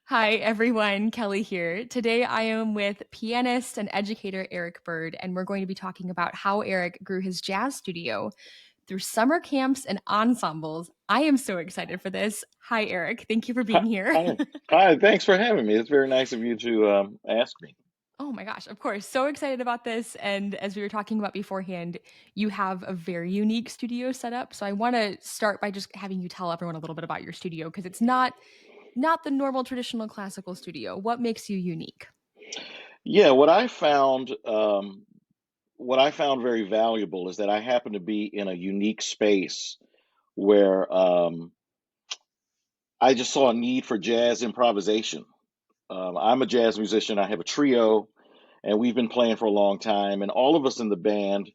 Hi, everyone. Kelly here. Today I am with pianist and educator Eric Bird, and we're going to be talking about how Eric grew his jazz studio through summer camps and ensembles. I am so excited for this. Hi, Eric. Thank you for Hi, being here. hi, hi. Thanks for having me. It's very nice of you to ask me. Oh my gosh, of course. So excited about this. And as we were talking about beforehand, you have a very unique studio setup. So I want to start by just having you tell everyone a little bit about your studio because it's not the normal traditional classical studio. What makes you unique? Yeah, what I found very valuable is that I happen to be in a unique space where I just saw a need for jazz improvisation. I'm a jazz musician. I have a trio, and we've been playing for a long time. And all of us in the band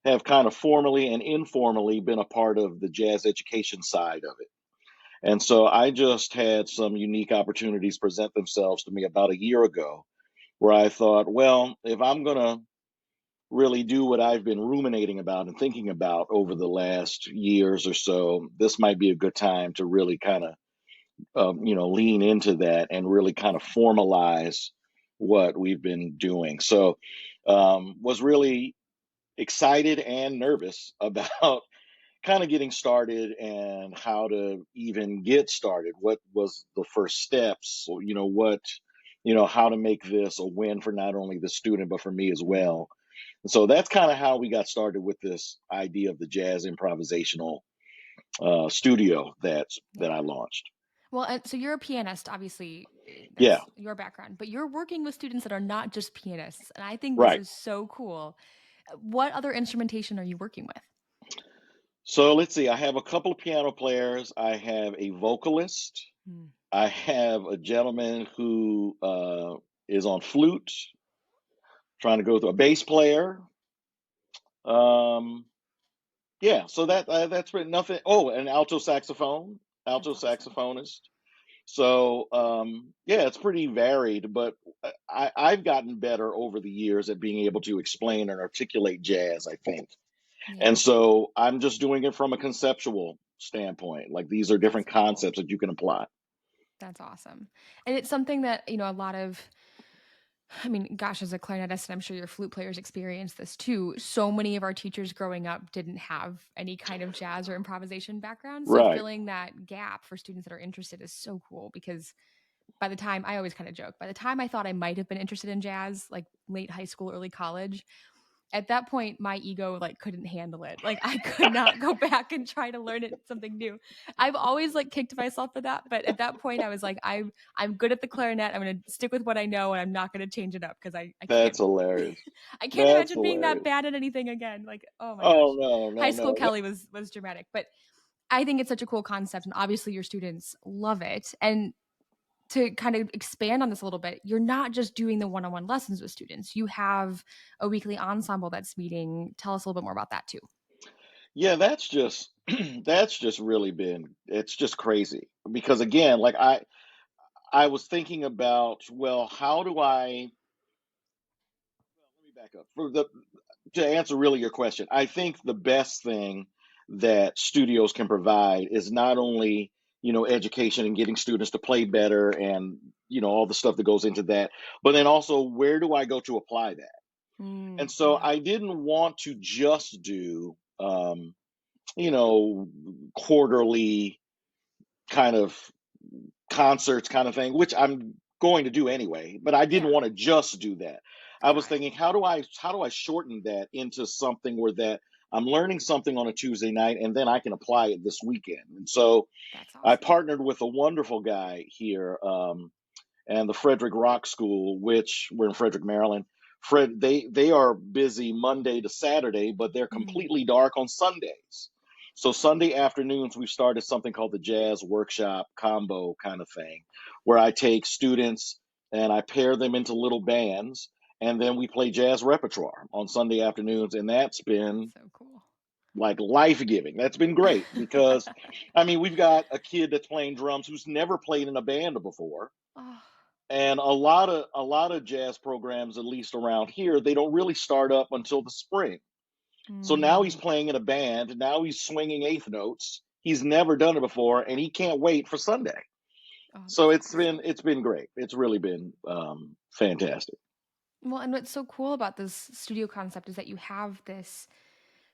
have kind of formally and informally been a part of the jazz education side of it. And so I just had some unique opportunities present themselves to me about a year ago where I thought, well, if I'm going to really do what I've been ruminating about and thinking about over the last years or so, this might be a good time to really kind of, lean into that and really kind of formalize what we've been doing. So, was really excited and nervous about kind of getting started and how to even get started. What was the first steps? So, how to make this a win for not only the student, but for me as well. And so that's kind of how we got started with this idea of the jazz improvisational studio that I Yeah. launched. Well, and so you're a pianist, obviously, Yeah, that's your background, but you're working with students that are not just pianists, and I think this right. is so cool. What other instrumentation are you working with? So let's see. I have a couple of piano players. I have a vocalist. Hmm. I have a gentleman who is on flute, trying to go through a bass player. Um, yeah, so that's pretty nothing. Oh, an alto That's awesome. saxophonist. So yeah, it's pretty varied, but I've gotten better over the years at being able to explain and articulate jazz, I think. And Yeah, so I'm just doing it from a conceptual standpoint. Like these are that's different cool. concepts that you can apply. That's awesome. And it's something that, a lot of I mean, gosh, as a clarinetist, and I'm sure your flute players experience this too. So many of our teachers growing up didn't have any kind of jazz or improvisation background. So Right. filling that gap for students that are interested is so cool because by the time I always kind of joke, by the time I thought I might have been interested in jazz, like late high school, early college, at that point my ego like couldn't handle it. Like I could not go back and try to learn it something new. I've always like kicked myself for that, but at that point I was like I'm good at the clarinet. I'm going to stick with what I know and I'm not going to change it up because I That's can't hilarious. I can't That's imagine being that hilarious. bad at anything again. Like, oh my Oh gosh. no, High no, school no. Kelly was dramatic, but I think it's such a cool concept and obviously your students love it. And to kind of expand on this a little bit, you're not just doing the one-on-one lessons with students. You have a weekly ensemble that's meeting. Tell us a little bit more about that too. Yeah, that's just that's just really been it's just crazy because again, like I was thinking about, well, how do I well, let me back up. To answer really your question, I think the best thing that studios can provide is not only, education and getting students to play better and, all the stuff that goes into that, but then also where do I go to apply that? And so Yeah. I didn't want to just do you know, quarterly kind of concerts kind of thing, which I'm going to do anyway, but I didn't Yeah. want to just do that. I was Got it. thinking, how do I shorten that into something where that I'm learning something on a Tuesday night and then I can apply it this weekend. And so That's I awesome. partnered with a wonderful guy here, and the Frederick Rock School, which we're in Frederick, Maryland. They are busy Monday to Saturday, but they're Mm. completely dark on Sundays. So Sunday afternoons, we've started something called the Jazz Workshop Combo kind of thing, where I take students and I pair them into little bands, and then we play jazz repertoire on Sunday afternoons, and that's That's been so cool. like life giving. That's been great because, I mean, we've got a kid that's playing drums who's never played in a band before, Oh. and a lot of jazz programs, at least around here, they don't really start up until the spring. So now he's Mm. playing in a band. Now he's swinging eighth notes. He's never done it before, and he can't wait for Sunday. Oh, So that's awesome. it's been great. It's really been fantastic. Well, and what's so cool about this studio concept is that you have this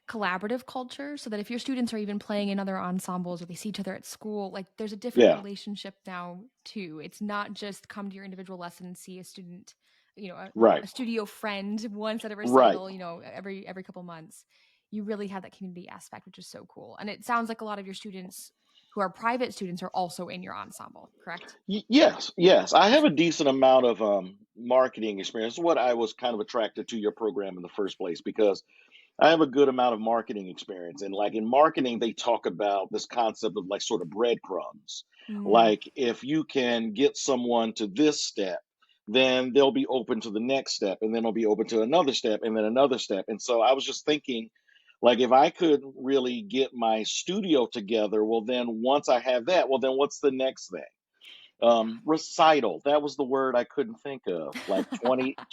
collaborative culture so that if your students are even playing in other ensembles or they see each other at school, like there's a different Yeah, relationship now too. It's not just come to your individual lesson and see a student, right, a studio friend once at a right. recital, every couple months. You really have that community aspect, which is so cool. And it sounds like a lot of your students who are private students are also in your ensemble, correct? Yes, yes. I have a decent amount of marketing experience. What I was kind of attracted to your program in the first place because I have a good amount of marketing experience. And like in marketing, they talk about this concept of like sort of breadcrumbs. Mm, Like if you can get someone to this step, then they'll be open to the next step, and then they'll be open to another step, and then another step. And so I was just thinking, like, if I could really get my studio together, well, then once I have that, well, then what's the next thing? yeah. Recital. That was the word I couldn't think of like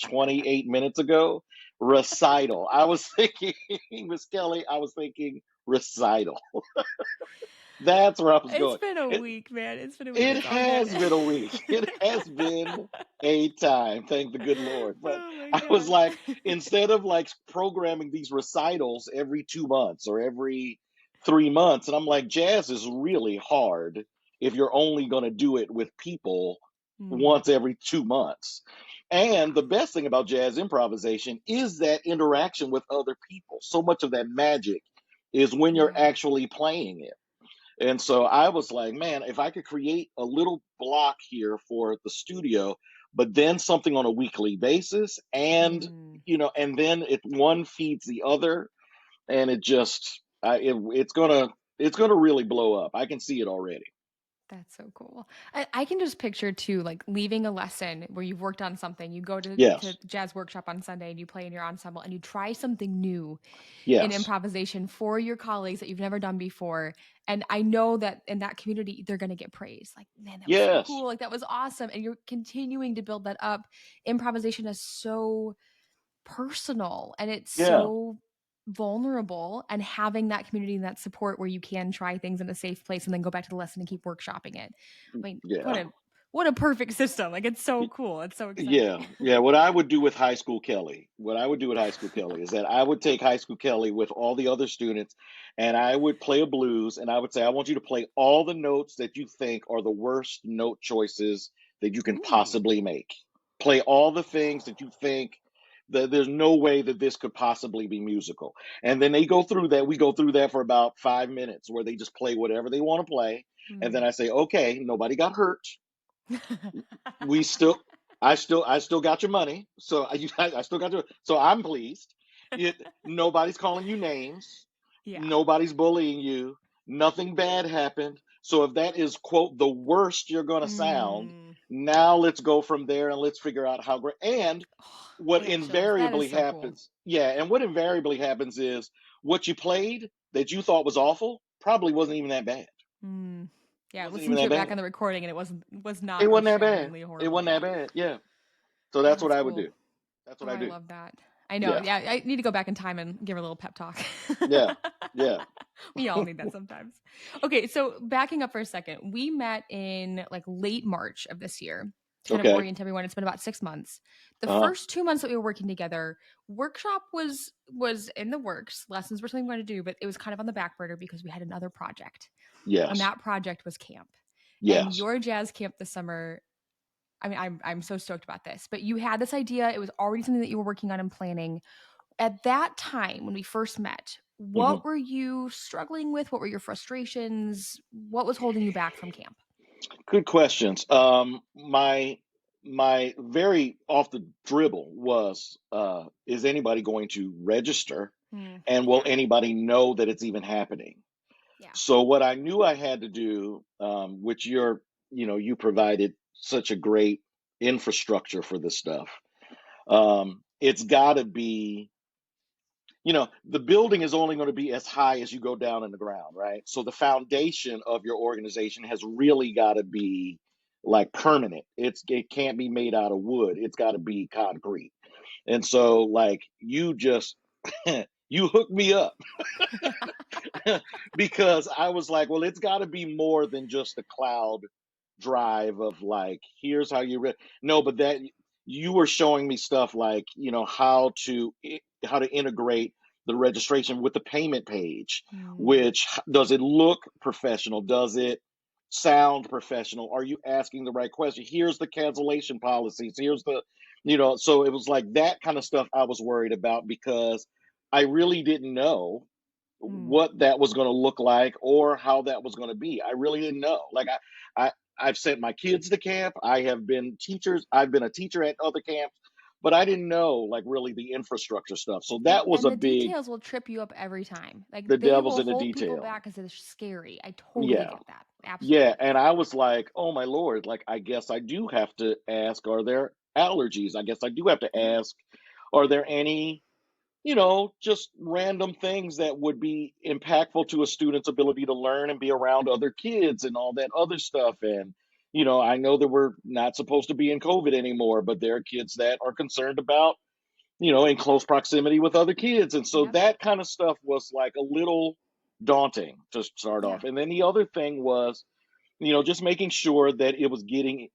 28 minutes ago. Recital. I was thinking, Miss Kelly, I was thinking recital. That's where I was It's going. been a It, week, man. It's been a week. it It's all good. has been a week. It has been a time, thank the good Lord. But Oh my I was god. like, instead of like programming these recitals every 2 months or every 3 months, and I'm like, jazz is really hard if you're only going to do it with people Mm, once every 2 months. yeah. And the best thing about jazz improvisation is that interaction with other people. So much of that magic is when you're Yeah. actually playing it. And so I was like, man, if I could create a little block here for the studio, but then something on a weekly basis, and Mm. and then it one feeds the other, and it just it's gonna really blow up. I can see it already. That's so cool. I can just picture too, like leaving a lesson where you've worked on something. You go to Yes, jazz workshop on Sunday and you play in your ensemble and you try something new in yes, improvisation for your colleagues that you've never done before. And I know that in that community, they're going to get praise. Like, man, that was so yes, cool. Like, that was awesome. And you're continuing to build that up. Improvisation is so personal and it's yeah, so vulnerable, and having that community and that support where you can try things in a safe place and then go back to the lesson and keep workshopping it. I mean, yeah. what a perfect system. Like, it's so cool. It's so Yeah, exciting. yeah. What I would do with High School Kelly, what I would do with High School Kelly is that I would take High School Kelly with all the other students, and I would play a blues, and I would say, I want you to play all the notes that you think are the worst note choices that you can Ooh. possibly make. Play all the things that you think that there's no way that this could possibly be musical. And then they go through that. We go through that for about 5 minutes where they just play whatever they want to play. And then Mm. I say, okay, nobody got hurt. We still I still got your money, so I still got your, so I'm pleased. Nobody's calling you names, Yeah. nobody's bullying you, nothing bad happened. So if that is quote the worst you're going to sound, Mm. now let's go from there and let's figure out how great. And Oh, I what got chills. That is invariably so cool. happens, yeah, and what invariably happens is what you played that you thought was awful probably wasn't even that bad. Mm. Yeah, Wasn't listen even to that it back bad. on the recording and it was It not wasn't that bad. earth-shatteringly It horrible. wasn't that Yeah. bad. Yeah. So Oh, that's what that's I would cool. do. That's Oh, what I I do. love that. I know. Yeah. Yeah, I need to go back in time and give her a little pep talk. Yeah. Yeah. We all need that sometimes. Okay, so backing up for a second, we met in like late March of this year to kind of Okay. orient everyone. It's been about 6 months. The Uh-huh. first 2 months that we were working together, workshop was in the works. Lessons were something we wanted to do, but it was kind of on the back burner because we had another project, and Yes. that project was camp. And Yes. your jazz camp this summer, I mean, I'm so stoked about this. But you had this idea. It was already something that you were working on and planning. At that time, when we first met, Hmm. what were you struggling with? What were your frustrations? What was holding you back from camp? Good questions. My very off the dribble was is anybody going to register, Mm, and will yeah, anybody know that it's even happening? yeah. So what I knew I had to do, which you provided such a great infrastructure for this stuff. It's got to be, the building is only going to be as high as you go down in the ground, right? So the foundation of your organization has really got to be like permanent. It can't be made out of wood. It's got to be concrete. And so like you just you hooked me up because I was like, well, it's got to be more than just a cloud drive of like, here's how you no, but that you were showing me stuff like, how to how to integrate the registration with the payment page, Mm, which does it look professional? Does it sound professional? Are you asking the right question? Here's the cancellation policies. Here's the, so it was like that kind of stuff I was worried about because I really didn't know mm. what that was going to look like or how that was going to be. I really didn't know. Like I've sent my kids to camp. I've been a teacher at other camps, but I didn't know like really the infrastructure stuff. So Well, that was and a the big details will trip you up every time. the Like they devil's will in the hold people detail. back because it's scary. I totally Yeah. get that. Yeah, Absolutely. and I was like, "Oh my lord, like I guess I do have to ask, are there allergies? I guess I do have to Yeah. ask, are there any just random things that would be impactful to a student's ability to learn and be around other kids and all that other stuff. And, I know that we're not supposed to be in COVID anymore, but there are kids that are concerned about, in close proximity with other kids. And so Yep. that kind of stuff was like a little daunting to start Yeah. off. And then the other thing was, just making sure that it was getting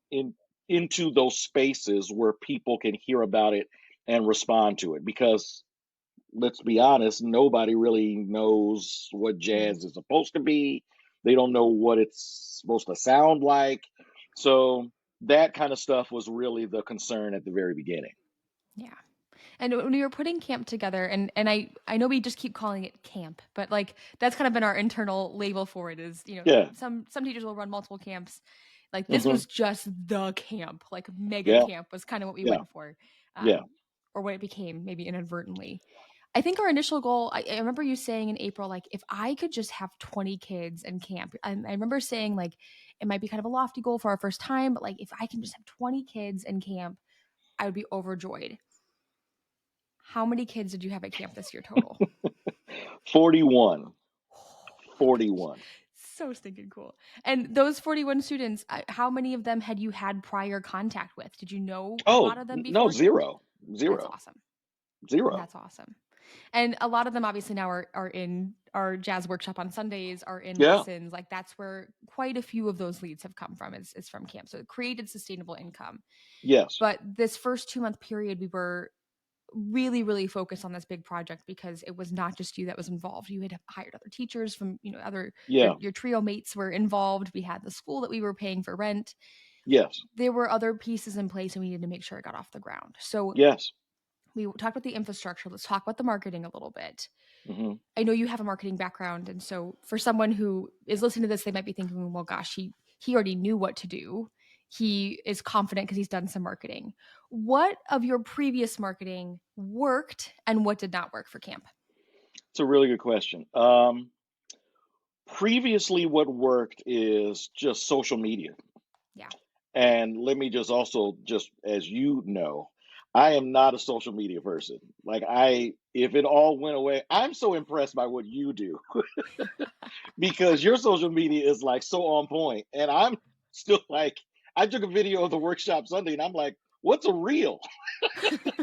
into those spaces where people can hear about it and respond to it because let's be honest, nobody really knows what Mm. jazz is supposed to be. They don't know what it's supposed to sound like. So that kind of stuff was really the concern at the very beginning. Yeah. And when we were putting camp together, and I know we just keep calling it camp, but like that's kind of been our internal label for it is, Yeah. some teachers will run multiple camps. Like this Hmm. was just the camp, like mega Yeah. camp was kind of what we Yeah. went for. Yeah. Or what it became, maybe inadvertently. I think our initial goal, I remember you saying in April, like, if I could just have 20 kids in camp, I remember saying, like, it might be kind of a lofty goal for our first time, but like, if I can just have 20 kids in camp, I would be overjoyed. How many kids did you have at camp this year total? 41. Oh my gosh. 41. So stinking cool. And those 41 students, how many of them had you had prior contact with? Did you know a lot Oh, of them no, before camp? zero. That's Zero. awesome. Zero. That's awesome. And a lot of them obviously now are in our jazz workshop on Sundays, are in Yeah. lessons. Like that's where quite a few of those leads have come from is from camp. So it created sustainable income. Yes. But this first 2 month period, we were really, really focused on this big project because it was not just you that was involved. You had hired other teachers from, other Yeah. your trio mates were involved. We had the school that we were paying for rent. Yes. There were other pieces in place and we needed to make sure it got off the ground. So Yes. we talked about the infrastructure. Let's talk about the marketing a little bit. Hmm. I know you have a marketing background, and so for someone who is listening to this, they might be thinking, "Well, gosh, he already knew what to do. He is confident because he's done some marketing." What of your previous marketing worked, and what did not work for camp? It's a really good question. Previously, what worked is just social media. Yeah. And let me just also, just as you know, I am not a social media person. Like if it all went away, I'm so impressed by what you do because your social media is like so on point, and I'm still like, I took a video of the workshop Sunday, and I'm like, what's a reel?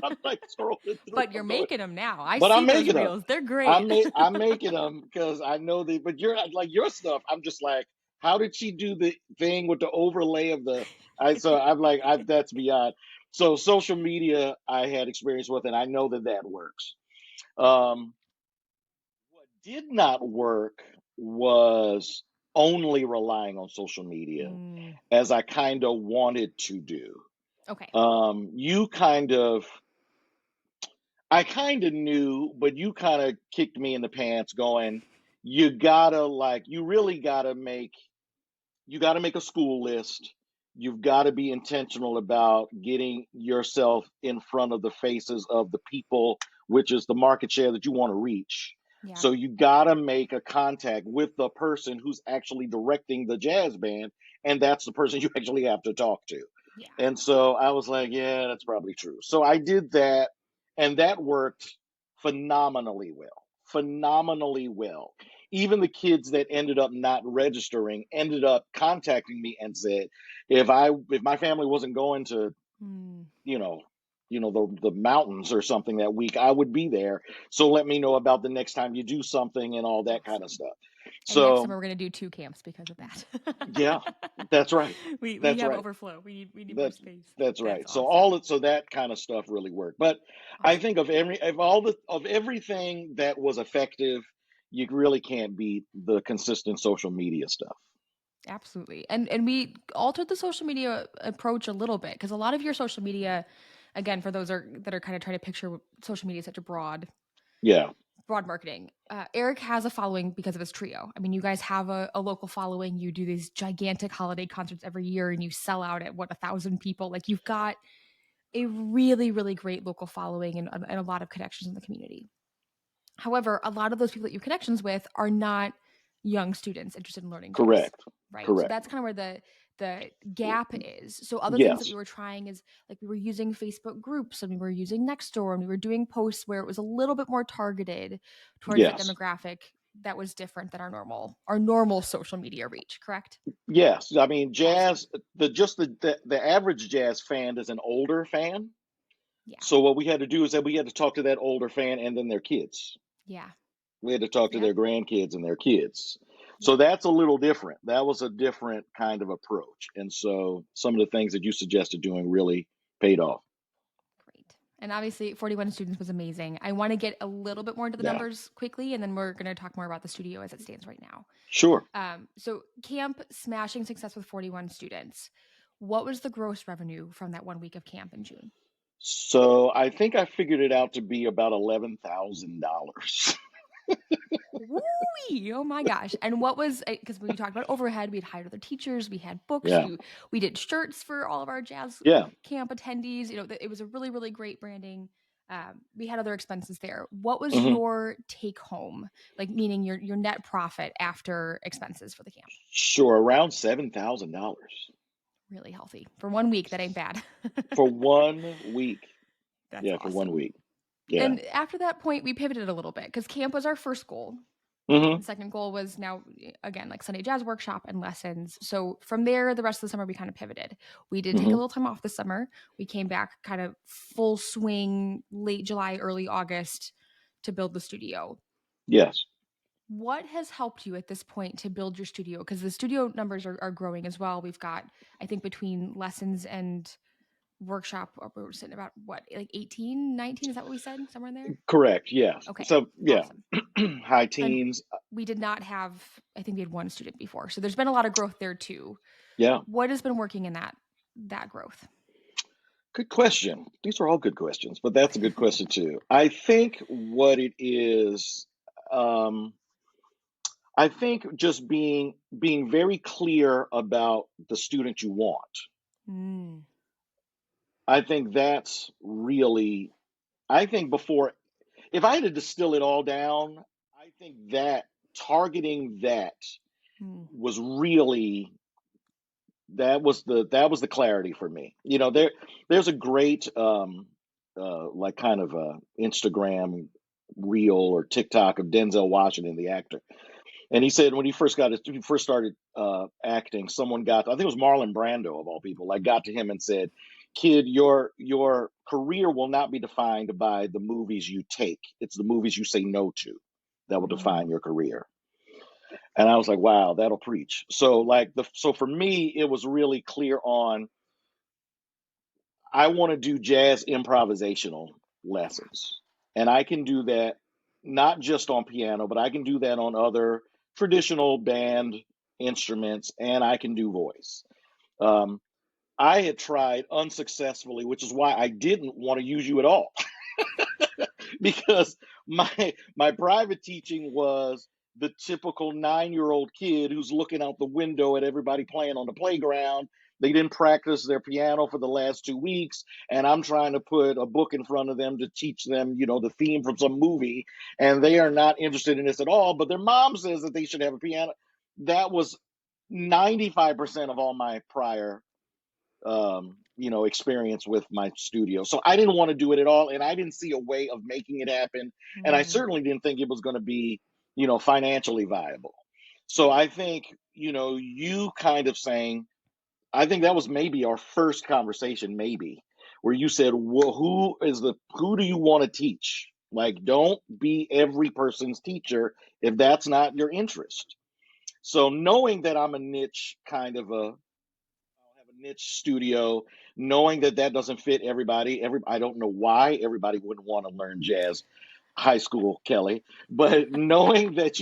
I'm like scrolling through. But you're I'm going, making them now. I but see I'm those making them. reels. They're great. I'm making them because I know the. But you're like your stuff. I'm just like, how did she do the thing with the overlay of the? So I'm like, that's beyond. So social media, I had experience with, and I know that that works. Um, what did not work was only relying on social media Mm, as I kind of wanted to do. okay. You kind of I kind of knew, but you kind of kicked me in the pants going, you gotta like, you gotta make a school list. You've got to be intentional about getting yourself in front of the faces of the people, which is the market share that you want to reach. Yeah. So you got to make a contact with the person who's actually directing the jazz band, and that's the person you actually have to talk to. Yeah. And so I was like, yeah, that's probably true. So I did that, and that worked phenomenally well. Phenomenally well. Even the kids that ended up not registering ended up contacting me and said, if my family wasn't going to, Mm, you know, the mountains or something that week, I would be there. So let me know about the next time you do something and all that kind of awesome. stuff. And next So summer we're gonna do 2 camps because of that. yeah, that's right. We That's have right. overflow. We need more That's space. that's That's right. So awesome. so that kind of stuff really worked. But I Awesome. think of everything that was effective, you really can't beat the consistent social media stuff. Absolutely. And we altered the social media approach a little bit because a lot of your social media, again, for those that are kind of trying to picture social media as such a Yeah, broad marketing. Eric has a following because of his trio. I mean, you guys have a local following. You do these gigantic holiday concerts every year, and you sell out at what 1,000 people. Like you've got a really really great local following and a lot of connections in the community. However, a lot of those people that you have connections with are not young students interested in learning jazz, correct. right? So Correct. that's kind of where the gap is. So other things that we Yes. were trying is like we were using Facebook groups and we were using Nextdoor and we were doing posts where it was a little bit more targeted towards that Yes. demographic that was different than our normal social media reach, correct? Yes. I mean, Awesome. jazz, the average jazz fan is an older fan. Yeah. So what we had to do is that we had to talk to that older fan and then their kids. Yeah. We had to talk to Yep. their grandkids and their kids. So Yep. that's a little different. That was a different kind of approach. And so some of the things that you suggested doing really paid off. Great. And obviously, 41 students was amazing. I want to get a little bit more into the Yeah. numbers quickly, and then we're going to talk more about the studio as it stands right now. Sure. So, camp smashing success with 41 students. What was the gross revenue from that 1 week of camp in June? So I think I figured it out to be about $11,000. Woo! Oh my gosh! And what was because when we talked about overhead, we had hired other teachers, we had books, Yeah. we did shirts for all of our jazz Yeah. camp attendees. It was a really really great branding. We had other expenses there. What was Hmm. your take home, like meaning your net profit after expenses for the camp? Sure. Around $7,000 Really healthy for 1 week. That ain't bad. for 1 week. That's Yeah. For one awesome. week. Yeah. And after that point, we pivoted a little bit because camp was our first goal. Hmm. The second goal was now, again, like Sunday jazz workshop and lessons. So from there, the rest of the summer, we kind of pivoted. We did take a Hmm. little time off this summer. We came back kind of full swing late July, early August to build the studio. Yes. What has helped you at this point to build your studio? Because the studio numbers are growing as well. We've got, I think, between lessons and workshop, we're sitting about what, like 18, 19? Is that what we said? Somewhere in there? Correct. Yes. Okay, So yeah, awesome. high And teens. we did not have, I think we had one student before. So there's been a lot of growth there too. Yeah. What has been working in that growth? Good question. These are all good questions, but that's a good question too. I think what it is, um, I think just being very clear about the student you want. Mm, I think that's really. I think before, if I had to distill it all down, I think that targeting that mm, was really that was the clarity for me. There's a great like kind of a Instagram reel or TikTok of Denzel Washington, the actor, and he said when he first started acting, someone got, I think it was Marlon Brando of all people, like got to him and said, "Kid, your career will not be defined by the movies you take. It's the movies you say no to that will mm, define your career." And I was like, wow, that'll preach. So for me, it was really clear on, I want to do jazz improvisational yeah, lessons. And I can do that not just on piano, but I can do that on other traditional band instruments, and I can do voice. Um, I had tried unsuccessfully, which is why I didn't want to use you at all. Because my private teaching was the typical 9-year-old kid who's looking out the window at everybody playing on the playground. They didn't practice their piano for the last 2 weeks, and I'm trying to put a book in front of them to teach them, the theme from some movie, and they yeah, are not interested in this at all. But their mom says that they should have a piano. That was 95% of all my prior experience with my studio. So I didn't want to do it at all, and I didn't see a way of making it happen, and I mm, certainly didn't think it was going to be, financially viable. So yeah, I think, you kind of saying, I think that was maybe our first conversation, maybe, where you said, "Well, who do you want to teach? Like, don't be every person's teacher if that's not your interest." So knowing that I'm a niche kind of I'll have a niche studio, knowing that that doesn't fit everybody. I don't know why everybody wouldn't want to learn jazz high school, Kelly, but knowing that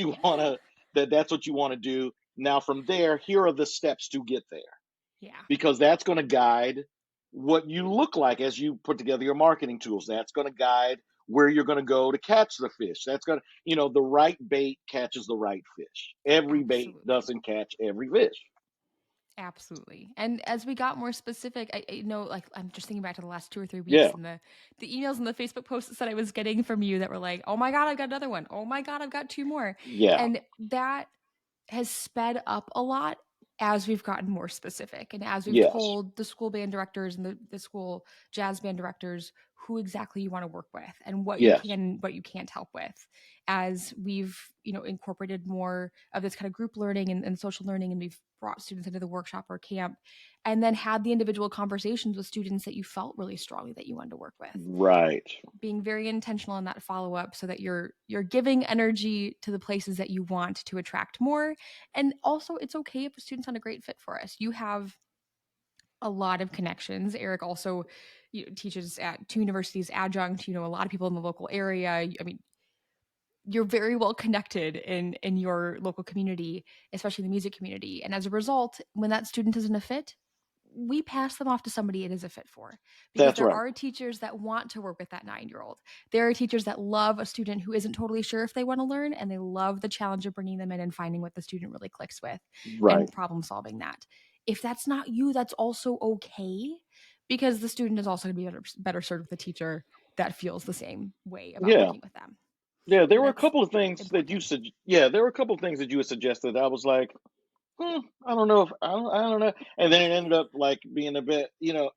that's what you want to do. Now from there, here are the steps to get there, Yeah, because that's going to guide what you look like as you put together your marketing tools. That's going to guide where you're going to go to catch the fish. That's going to, the right bait catches the right fish. Every bait absolutely. doesn't catch every fish. Absolutely. And as we got more specific, I know, like, I'm just thinking back to the last 2 or 3 weeks Yeah, and the emails and the Facebook posts that I was getting from you that were like, oh my God, I've got another one. Oh my God, I've got two more. yeah, And that has sped up a lot as we've gotten more specific and as we've yes, told the school band directors and the school jazz band directors who exactly you want to work with and what you yes, can and what you can't help with, as we've incorporated more of this kind of group learning and social learning, and we've brought students into the workshop or camp and then had the individual conversations with students that you felt really strongly that you wanted to work with, right. being very intentional in that follow up so that you're giving energy to the places that you want to attract more. And also, it's okay if a student's not a great fit for us. You have a lot of connections. Eric also teaches at 2 universities adjunct, a lot of people in the local area. I mean, you're very well connected in your local community, especially the music community. And as a result, when that student isn't a fit, we pass them off to somebody it is a fit for, because That's there right. are teachers that want to work with that 9-year-old. There are teachers that love a student who isn't totally sure if they want to learn, and they love the challenge of bringing them in and finding what the student really clicks with Right. and problem solving that. If that's not you, that's also okay, because the student is also going to be better served with a teacher that feels the same way about Yeah. working with them. Yeah. There And were a that's couple of things that important. there were a couple of things that you had suggested. I was like, I don't know if I don't know. And then it ended up like being a bit, I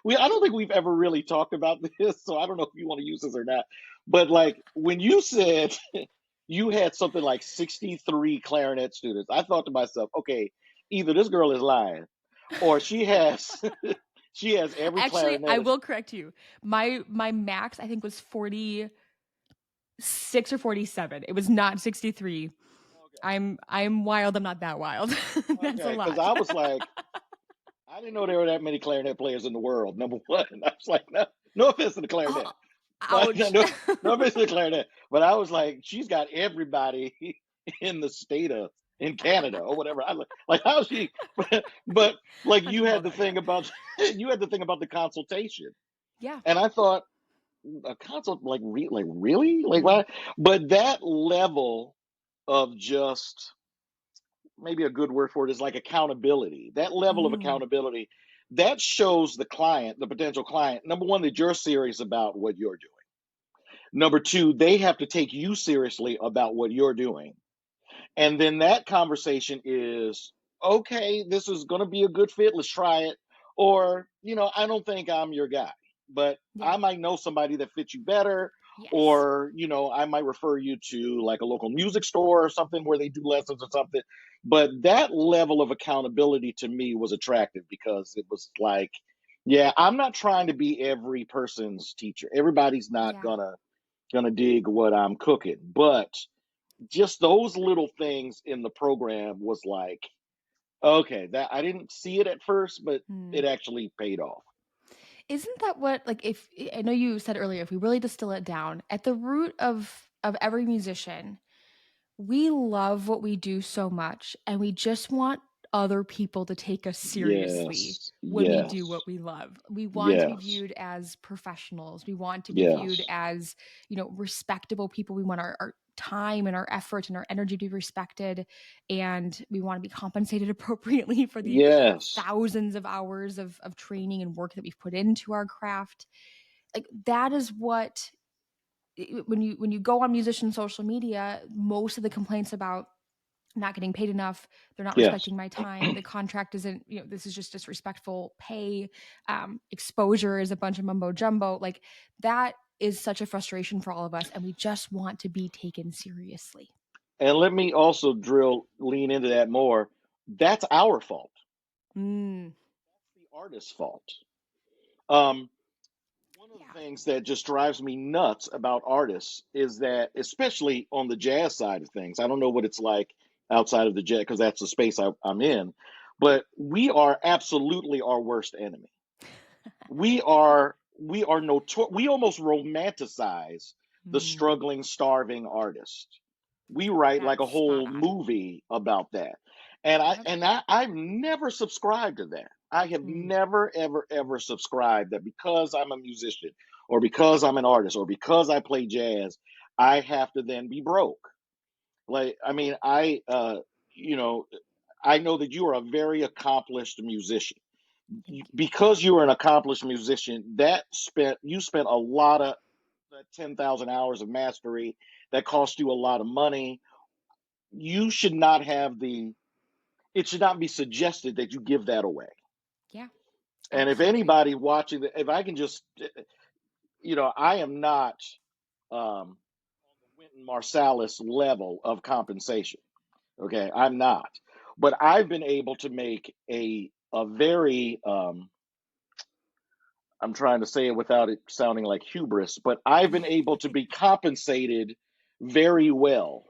don't think we've ever really talked about this, so I don't know if you want to use this or not. But like when you said you had something like 63 clarinet students, I thought to myself, okay, either this girl is lying or she has she has every Actually, I clarinetist. will correct you. My max I think was 46 or 47. It was not 63. Okay. I'm wild. I'm not that wild. That's a Okay, because lot. I was like, I didn't know there were that many clarinet players in the world. Number one, and I was like, no, no offense to the Oh, clarinet, but ouch. no offense to the clarinet. But I was like, she's got everybody in the state of in Canada or whatever. I like how's she? But like Not to the you had world the out thing yet. about you had the thing about the consultation, Yeah. and I thought a consult like really like Mm. why? But that level of just maybe a good word for it is like accountability. That level of Mm. accountability that shows the client, the potential client, number one, that you're serious about what you're doing. Number two, they have to take you seriously about what you're doing. And then that conversation is okay, this is going to be a good fit. Let's try it. Or, I don't think I'm your guy, but Yeah. I might know somebody that fits you better. Yes. Or, I might refer you to like a local music store or something where they do lessons or something. But that level of accountability to me was attractive because it was like, yeah, I'm not trying to be every person's teacher. Everybody's not Yeah. gonna dig what I'm cooking, but just those little things in the program was like, okay, that I didn't see it at first, but Mm. it actually paid off. Isn't that what, like, if I know you said earlier, if we really distill it down, at the root of every musician, we love what we do so much, and we just want other people to take us seriously Yes, when we do yes, what we love. We want to be yes, viewed as professionals. We want to be viewed yes, as, respectable people. We want our time and our effort and our energy to be respected, and we want to be compensated appropriately for the yes, thousands of hours of training and work that we've put into our craft. Like, that is what, when you go on musician social media, most of the complaints about not getting paid enough, they're not yes. respecting my time, the contract isn't, this is just disrespectful pay, exposure is a bunch of mumbo jumbo, like, that is such a frustration for all of us, and we just want to be taken seriously. And let me also lean into that more. That's our fault. Mm, That's the artist's fault. Um, One of the yeah. things that just drives me nuts about artists is that, especially on the jazz side of things, I don't know what it's like outside of the jet because that's the space I'm in. But we are absolutely our worst enemy. We almost romanticize the Mm, struggling, starving artist. We write like a that's spot whole on. movie about that. And Yep. I've never subscribed to that. I have Mm, never, ever, ever subscribed that because I'm a musician or because I'm an artist or because I play jazz, I have to then be broke. Like, I mean, you know, I know that you are a very accomplished musician. thank you. Because you are an accomplished musician, you spent a lot of that 10,000 hours of mastery that cost you a lot of money. You should not have the It should not be suggested that you give that away. Yeah, And if absolutely. anybody watching if I can just I am not on the Wynton Marsalis level of compensation. Okay, I'm not. But I've been able to make a very I'm trying to say it without it sounding like hubris, but I've been able to be compensated very well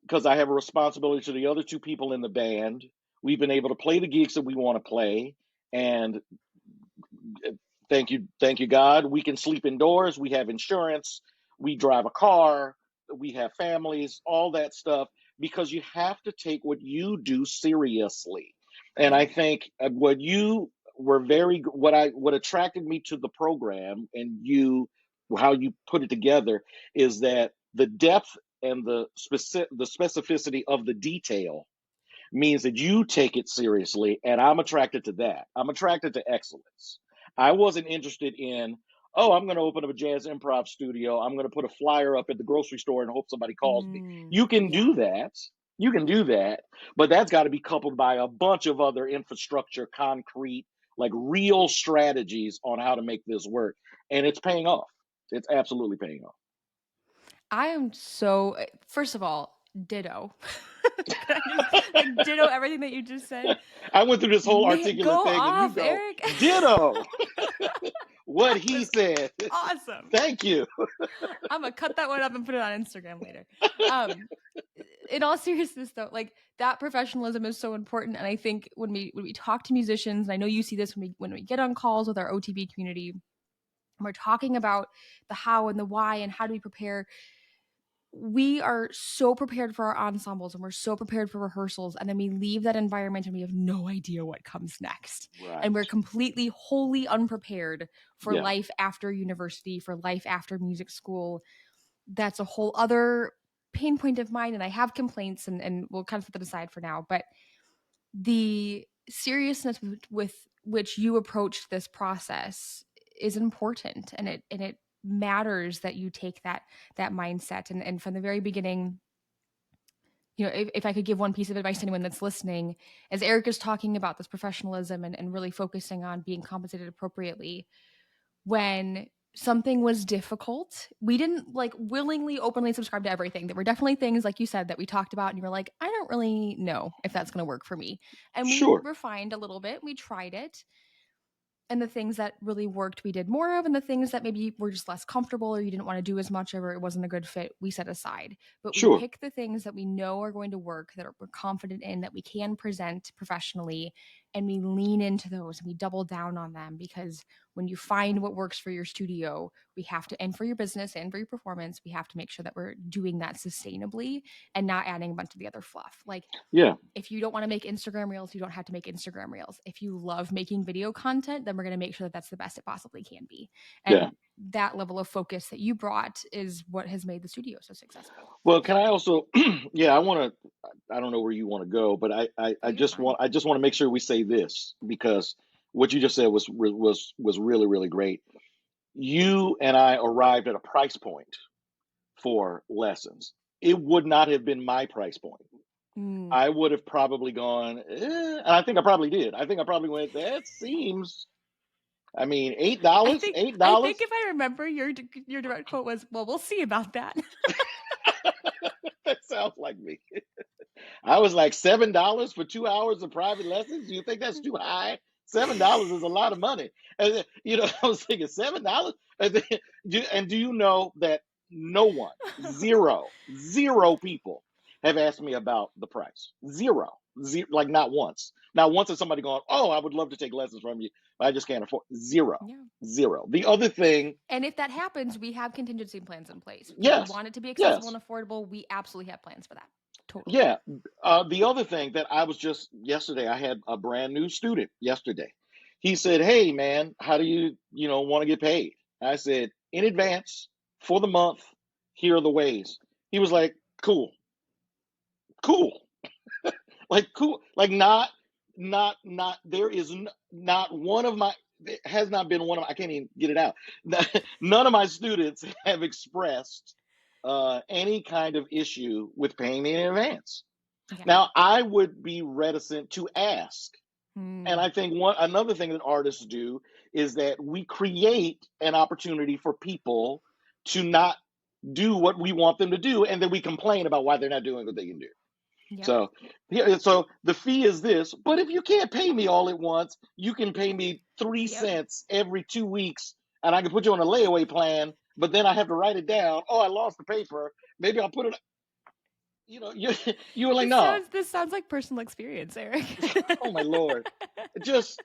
because I have a responsibility to the other two people in the band. We've been able to play the gigs that we want to play, and thank you, God. We can sleep indoors. We have insurance. We drive a car. We have families. All that stuff because you have to take what you do seriously. And Yeah. I think what attracted me to the program and how you put it together is that the depth and the specificity of the detail means that you take it seriously, and I'm attracted to that. I'm attracted to excellence. I wasn't interested in, oh, I'm going to open up a jazz improv studio. I'm going to put a flyer up at the grocery store and hope somebody calls me. Mm, You can yeah. do that. You can do that, but that's got to be coupled by a bunch of other infrastructure, concrete, like real strategies on how to make this work. And it's paying off. It's absolutely paying off. I am so, first of all, ditto. Can I just like ditto everything that you just said? I went through this whole Man, articulate go thing, and you off, go, Eric. ditto. What That he was said. awesome. Thank you. I'm gonna cut that one up and put it on Instagram later. Um, in all seriousness, though, like that professionalism is so important, and I think when we talk to musicians, and I know you see this when we get on calls with our OTB community, and we're talking about the how and the why and how do we prepare. We are so prepared for our ensembles and we're so prepared for rehearsals, and then we leave that environment and we have no idea what comes next, and we're Right. completely wholly unprepared for Yeah. life after university, for life after music school. That's a whole other pain point of mine, and I have complaints, and we'll kind of put that aside for now. But the seriousness with which you approached this process is important, and it matters that you take that mindset, and from the very beginning, if I could give one piece of advice to anyone that's listening, as Eric is talking about this professionalism and really focusing on being compensated appropriately, when something was difficult, we didn't like willingly, openly subscribe to everything. There were definitely things, like you said, that we talked about, and you were like, I don't really know if that's going to work for me. And we Sure. refined a little bit, we tried it, and the things that really worked we did more of, and the things that maybe were just less comfortable or you didn't want to do as much of or it wasn't a good fit, we set aside. But we Sure. pick the things that we know are going to work, that we're confident in, that we can present professionally, and we lean into those and we double down on them. Because when you find what works for your studio, we have to, and for your business and for your performance, we have to make sure that we're doing that sustainably and not adding a bunch of the other fluff. Like, Yeah. if you don't want to make Instagram reels, you don't have to make Instagram reels. If you love making video content, then we're going to make sure that that's the best it possibly can be. Yeah. And that level of focus that you brought is what has made the studio so successful. Well, can I also, yeah, I don't know where you want to go, but Oh, you're fine. I just want to make sure we say this because what you just said was really, really great. You and I arrived at a price point for lessons. It would not have been my price point. Mm. I would have probably gone, and I think I probably did. I think I probably went, that seems, I mean, I $8, think $8. I think if I remember, your direct quote was, "Well, we'll see about that." That sounds like me. I was like $7 for 2 hours of private lessons. Do you think that's too high? $7 is a lot of money. And then, I was thinking $7. And then, do you know that no one, zero people have asked me about the price. Zero. Zero, like not once. Not once has somebody gone, "Oh, I would love to take lessons from you, but I just can't afford." Zero. Yeah. Zero. The other thing, And if that happens, we have contingency plans in place. If you yes, want it to be accessible yes, and affordable, we absolutely have plans for that. Totally. yeah. The other thing that I was just yesterday, I had a brand new student yesterday. He said, "Hey, man, how do you want to get paid?" I said, "In advance for the month. Here are the ways." He was like, "Cool, cool." Like cool, like not there is not one of my it has not been one of I can't even get it out. None of my students have expressed any kind of issue with paying me in advance. Yeah. Now I would be reticent to ask, and Mm. I think one another thing that artists do is that we create an opportunity for people to not do what we want them to do, and then we complain about why they're not doing what they can do. Yep. So yeah, so the fee is this, but if you can't pay me all at once, you can pay me three Yep. cents every 2 weeks, and I can put you on a layaway plan. But then I have to write it down. Oh, I lost the paper. Maybe I'll put it. You you were like, no. This sounds like personal experience, Eric. Oh my lord, just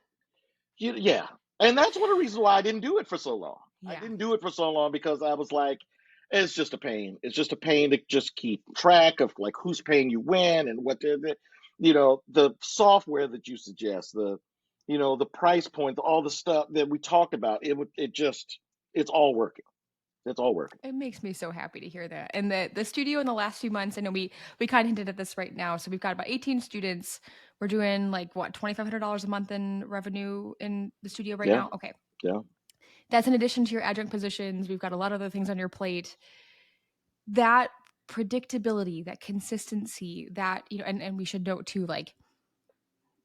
yeah. And that's one of the reasons why I didn't do it for so long. I Yeah. didn't do it for so long because I was like, it's just a pain. It's just a pain to just keep track of like who's paying you when and what the software that you suggest, the price point, all the stuff that we talked about. It's all working. It's all working. It makes me so happy to hear that. And the studio in the last few months, I know we kind of hinted at this right now. So we've got about 18 students. We're doing like what, $2,500 a month in revenue in the studio right Yeah, now. Okay. yeah, That's in addition to your adjunct positions. We've got a lot of other things on your plate. That predictability, that consistency, that, and we should note too, like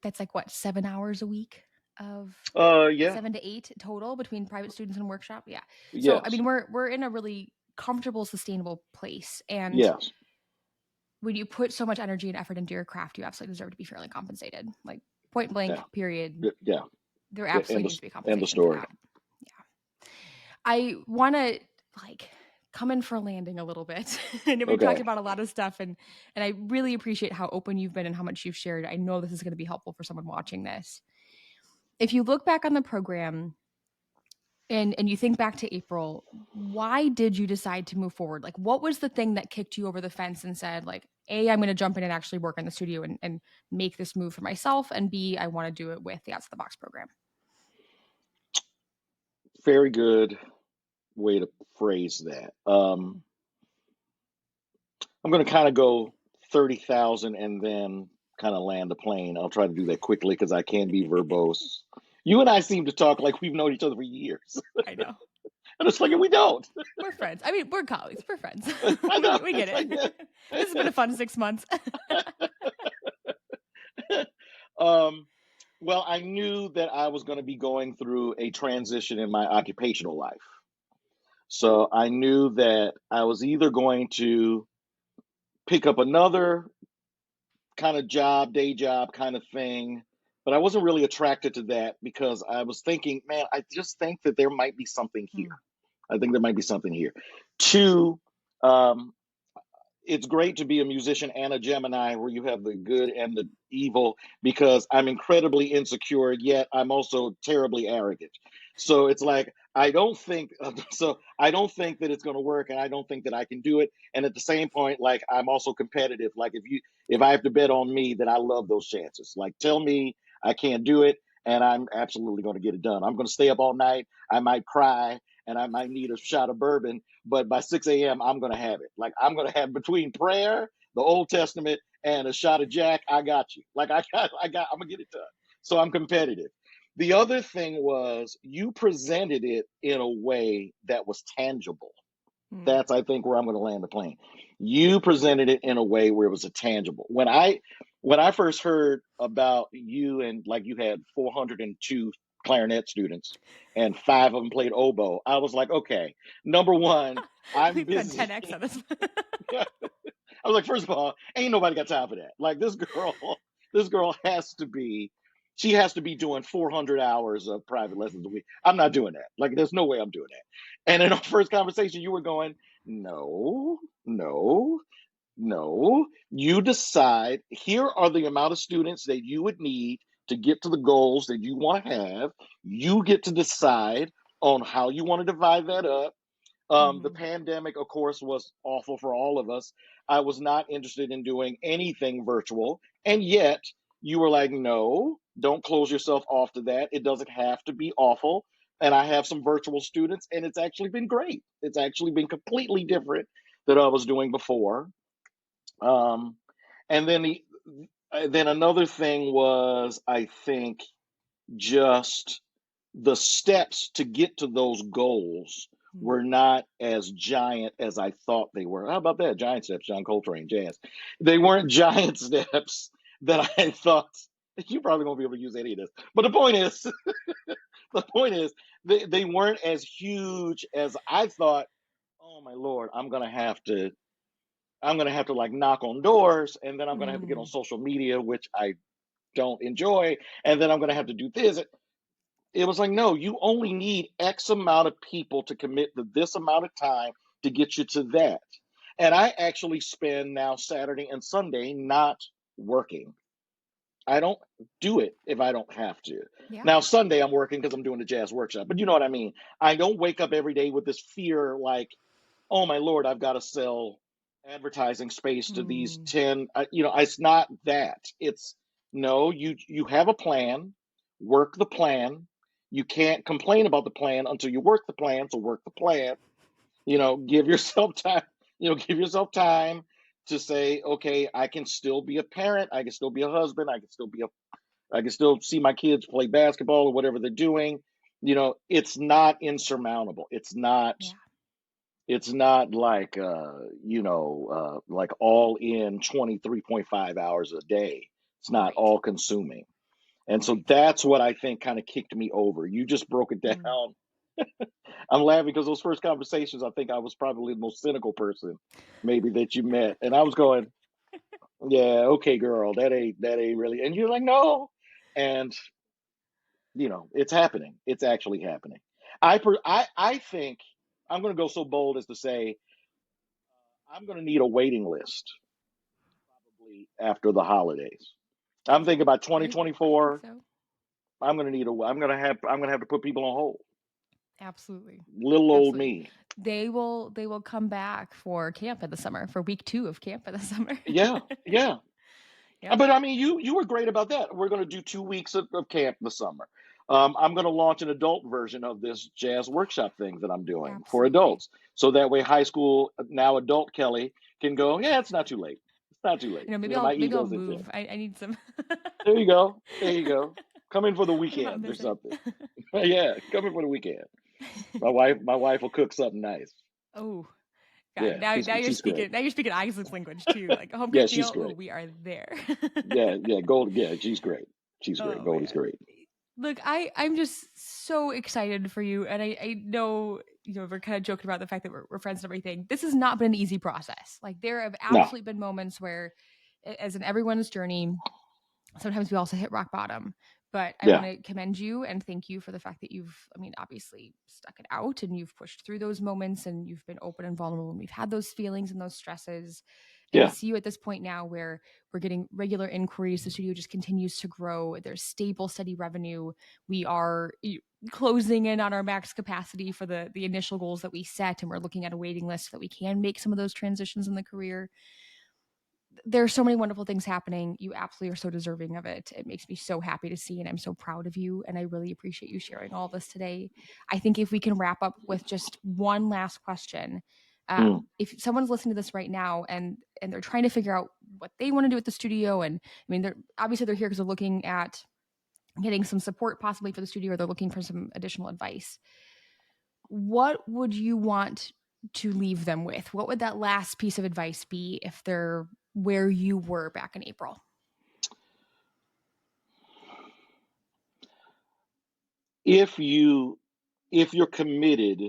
that's like what, 7 hours a week of yeah, 7 to 8 total between private students and workshop. Yeah. So I yes, mean, we're in a really comfortable, sustainable place. And yes, when you put so much energy and effort into your craft, you absolutely deserve to be fairly compensated. Like point blank, yeah, period. yeah. There End absolutely of needs to be end of compensation for story. that. Yeah. I want to like come in for a landing a little bit. And we've talked Okay. about a lot of stuff, and I really appreciate how open you've been and how much you've shared. I know this is going to be helpful for someone watching this. If you look back on the program and you think back to April, why did you decide to move forward? Like what was the thing that kicked you over the fence and said like, A, I'm going to jump in and actually work in the studio and make this move for myself, and B, I want to do it with the Outside the Box program. Very good way to phrase that. I'm going to kind of go 30,000 and then kind of land the plane. I'll try to do that quickly because I can be verbose. You and I seem to talk like we've known each other for years. I know. And it's like, we don't. We're friends. I mean, we're colleagues. We're friends. I we, know. we get It's like, it. This has been a fun 6 months. um, well, I knew that I was going to be going through a transition in my occupational life. So I knew that I was either going to pick up another kind of job, day job kind of thing. But I wasn't really attracted to that because I was thinking, man, I just think that there might be something here. Hmm. I think there might be something here. Two, um, it's great to be a musician and a Gemini where you have the good and the evil because I'm incredibly insecure, yet I'm also terribly arrogant. So it's like I don't think I don't think that it's going to work, and I don't think that I can do it. And at the same point, like I'm also competitive. Like if I have to bet on me, then I love those chances. Like tell me I can't do it, and I'm absolutely going to get it done. I'm going to stay up all night. I might cry, and I might need a shot of bourbon, but by 6 a.m., I'm going to have it. Like, I'm going to have between prayer, the Old Testament, and a shot of Jack, I got you. Like, I'm going to get it done. So I'm competitive. The other thing was you presented it in a way that was tangible. Hmm. That's, I think, where I'm going to land the plane. You presented it in a way where it was a tangible. When I first heard about you and like you had 402 clarinet students and five of them played oboe, I was like, okay, number one, I'm We've gone busy. 10x on this. I was like, first of all, ain't nobody got time for that. Like this girl she has to be doing 400 hours of private lessons a week. I'm not doing that. Like, there's no way I'm doing that. And in our first conversation, you were going, no, no. No, you decide here are the amount of students that you would need to get to the goals that you want to have. You get to decide on how you want to divide that up. The Mhm. pandemic, of course, was awful for all of us. I was not interested in doing anything virtual. And yet, you were like, no, don't close yourself off to that. It doesn't have to be awful. And I have some virtual students, and it's actually been great. It's actually been completely different than I was doing before. Um, and then another thing was, I think, just the steps to get to those goals Mm. were not as giant as I thought they were. How about that? Giant steps, John Coltrane, jazz. They weren't giant steps that I thought. You probably won't be able to use any of this. But the point is, the point is, they weren't as huge as I thought. Oh my Lord, I'm gonna have to like knock on doors, and then I'm gonna have to get on Mm. social media, which I don't enjoy, and then I'm gonna have to do this. It was like, no, you only need X amount of people to commit to this amount of time to get you to that. And I actually spend now Saturday and Sunday not working. I don't do it if I don't have to. Yeah. Now, Sunday I'm working because I'm doing the jazz workshop, but you know what I mean. I don't wake up every day with this fear like, oh my Lord, I've got to sell advertising space to these Mm. 10. It's not that. It's no, you have a plan, work the plan. You can't complain about the plan until you work the plan. So work the plan. Give yourself time. Give yourself time to say, okay, I can still be a parent. I can still be a husband. I can still see my kids play basketball or whatever they're doing. It's not insurmountable. Yeah. It's not like like all in 23.5 hours a day. It's not Right. all consuming. And so Right. that's what I think kind of kicked me over. You just broke it Mm. down. I'm laughing because those first conversations, I think I was probably the most cynical person maybe that you met. And I was going, yeah, okay, girl, that ain't really. And you're like, no. And it's happening. It's actually happening. I think I'm going to go so bold as to say I'm going to need a waiting list probably after the holidays. I'm thinking about I think 2024. so. I'm going to have to put people on hold. Absolutely. Little old Absolutely. me. They will come back for camp in the summer, for week 2 of camp in the summer. Yeah, yeah. Yep. But I mean, you were great about that. We're going to do 2 weeks of camp in the summer. I'm going to launch an adult version of this jazz workshop thing that I'm doing for Absolutely. adults, so that way high school now adult Kelly can go. Yeah, it's not too late. It's not too late. Maybe I'll My maybe I'll ego's in there. move. I need some There you go. There you go. Come in for the I'm not weekend or missing. something. Yeah, come in for the weekend. My wife will cook something nice. Oh, God. Yeah, Now you're she's great. speaking Iceland's language too. Like a home Yeah, cooked she's meal. Oh, great. we are there. Yeah, yeah, Gold. Yeah, she's great. She's great. Oh Goldie's man. great. Look, I'm just so excited for you. And I know, we're kind of joking about the fact that we're friends and everything. This has not been an easy process. Like there have No. absolutely been moments where as in everyone's journey, sometimes we also hit rock bottom. But I want Yeah. to commend you and thank you for the fact that obviously stuck it out and you've pushed through those moments and you've been open and vulnerable and we've had those feelings and those stresses. And to Yeah. see you at this point now where we're getting regular inquiries, the studio just continues to grow. There's stable, steady revenue. We are closing in on our max capacity for the initial goals that we set, and we're looking at a waiting list so that we can make some of those transitions in the career. There are so many wonderful things happening. You absolutely are so deserving of it. It makes me so happy to see, and I'm so proud of you. And I really appreciate you sharing all of this today. I think if we can wrap up with just one last question, Mm. if someone's listening to this right now and they're trying to figure out what they want to do at the studio, and they're here because they're looking at getting some support possibly for the studio, or they're looking for some additional advice. What would you want to leave them with? What would that last piece of advice be if they're where you were back in April? If you if you're committed,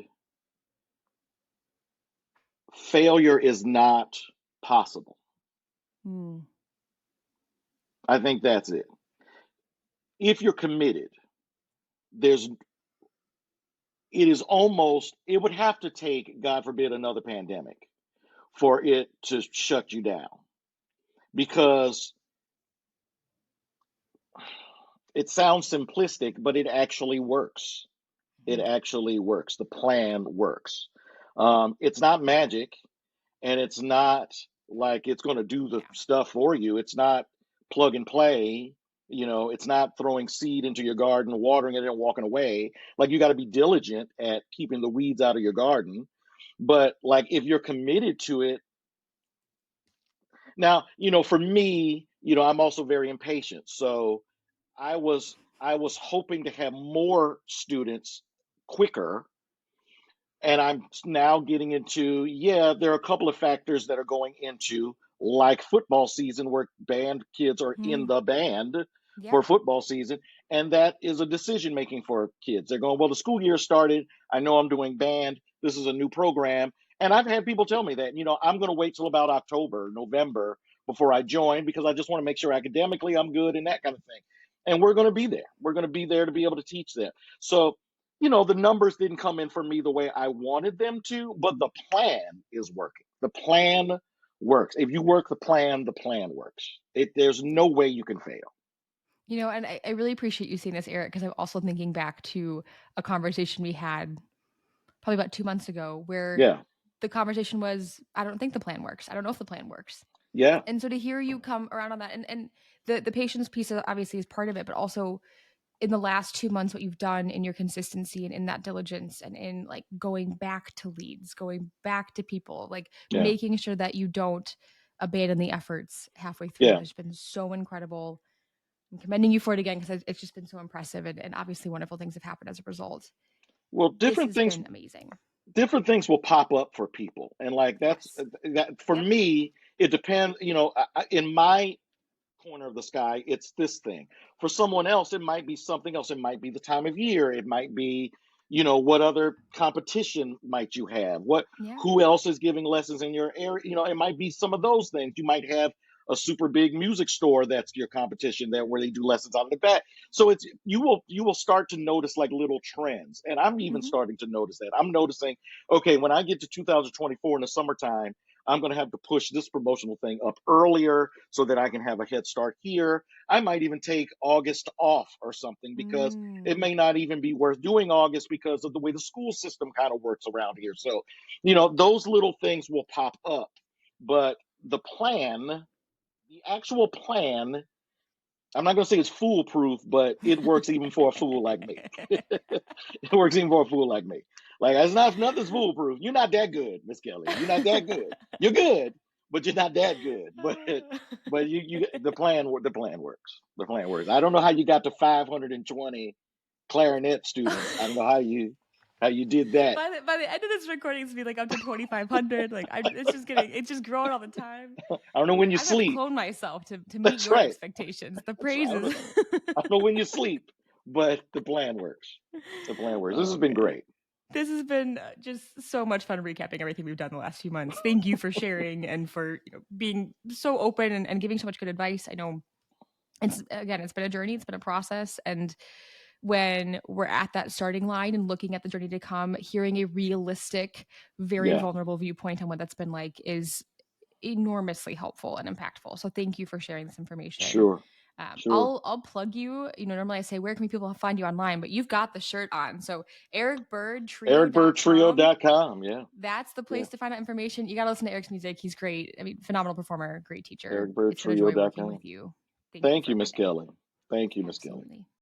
failure is not possible. Mm. I think that's it. If you're committed, there's it would have to take, God forbid, another pandemic for it to shut you down, because it sounds simplistic, but it actually works. It Mhm. actually works. The plan works. It's not magic, and it's not like it's going to do the Yeah. stuff for you. It's not plug and play. It's not throwing seed into your garden, watering it, and walking away. Like, you got to be diligent at keeping the weeds out of your garden. But like, if you're committed to it, now, for me, I'm also very impatient. So I was hoping to have more students quicker, and I'm now getting into, yeah, there are a couple of factors that are going into, like football season, where band kids are in Mhm. the band Yeah. for football season, and that is a decision making for kids. They're going, well, the school year started. I know I'm doing band. This is a new program, and I've had people tell me that, I'm going to wait till about October, November before I join, because I just want to make sure academically I'm good and that kind of thing. And we're going to be there. We're going to be there to be able to teach them. So the numbers didn't come in for me the way I wanted them to, but the plan is working. The plan works. If you work the plan works. There's Yeah. no way you can fail. And I really appreciate you saying this, Eric, because I'm also thinking back to a conversation we had probably about 2 months ago where Yeah. the conversation was, "I don't think the plan works. I don't know if the plan works." Yeah. And so to hear you come around on that, and the patience piece obviously is part of it, but also in the last 2 months, what you've done in your consistency and in that diligence and in, like, going back to leads, going back to people, like, Yeah. making sure that you don't abandon the efforts halfway through Yeah. has been so incredible. I'm commending you for it again because it's just been so impressive, and obviously wonderful things have happened as a result. Well, This has been amazing. different things will pop up for people, and like, that's Yes. that for Yep. me. It depends. In my corner of the sky, it's this thing. For someone else, it might be something else. It might be the time of year. It might be, what other competition might you have? Yeah. Who else is giving lessons in your area? It might be some of those things. You might have a super big music store that's your competition, that where they do lessons out of the back. So it's you will start to notice like little trends. And I'm even Mhm. starting to notice that. I'm noticing, okay, when I get to 2024 in the summertime, I'm going to have to push this promotional thing up earlier so that I can have a head start here. I might even take August off or something, because it Mm. may not even be worth doing August because of the way the school system kind of works around here. So, those little things will pop up. But the actual plan, I'm not going to say it's foolproof, but it works even for a fool like me. It works even for a fool like me. Like, it's not nothing's foolproof. You're not that good, Miss Kelly. You're not that good. You're good, but you're not that good. But the plan works. The plan works. I don't know how you got to 520 clarinet students. I don't know how you did that. By the end of this recording, it's gonna be like up to 2,500. Like, it's just growing all the time. I don't know when you I'm gonna have to sleep. clone myself to meet That's your right. expectations. The That's right. praises. I don't know when you sleep, but the plan works. The plan works. This has Oh been man. great. This has been just so much fun recapping everything we've done the last few months. Thank you for sharing and for being so open and giving so much good advice. I know it's been a journey, it's been a process, and when we're at that starting line and looking at the journey to come, hearing a realistic, very Yeah. vulnerable viewpoint on what that's been like is enormously helpful and impactful. So thank you for sharing this information. Sure. Sure. I'll plug you. Normally I say where can people find you online, but you've got the shirt on. So ericbirdtrio.com. EricBirdTrio.com. Yeah. That's the Yeah. place to find out information. You got to listen to Eric's music. He's great. I mean, phenomenal performer, great teacher. It's been a joy working EricBirdTrio.com. with you. Thank you Thank for you, Miss everything. Kelly. Thank you, Miss Kelly. Absolutely.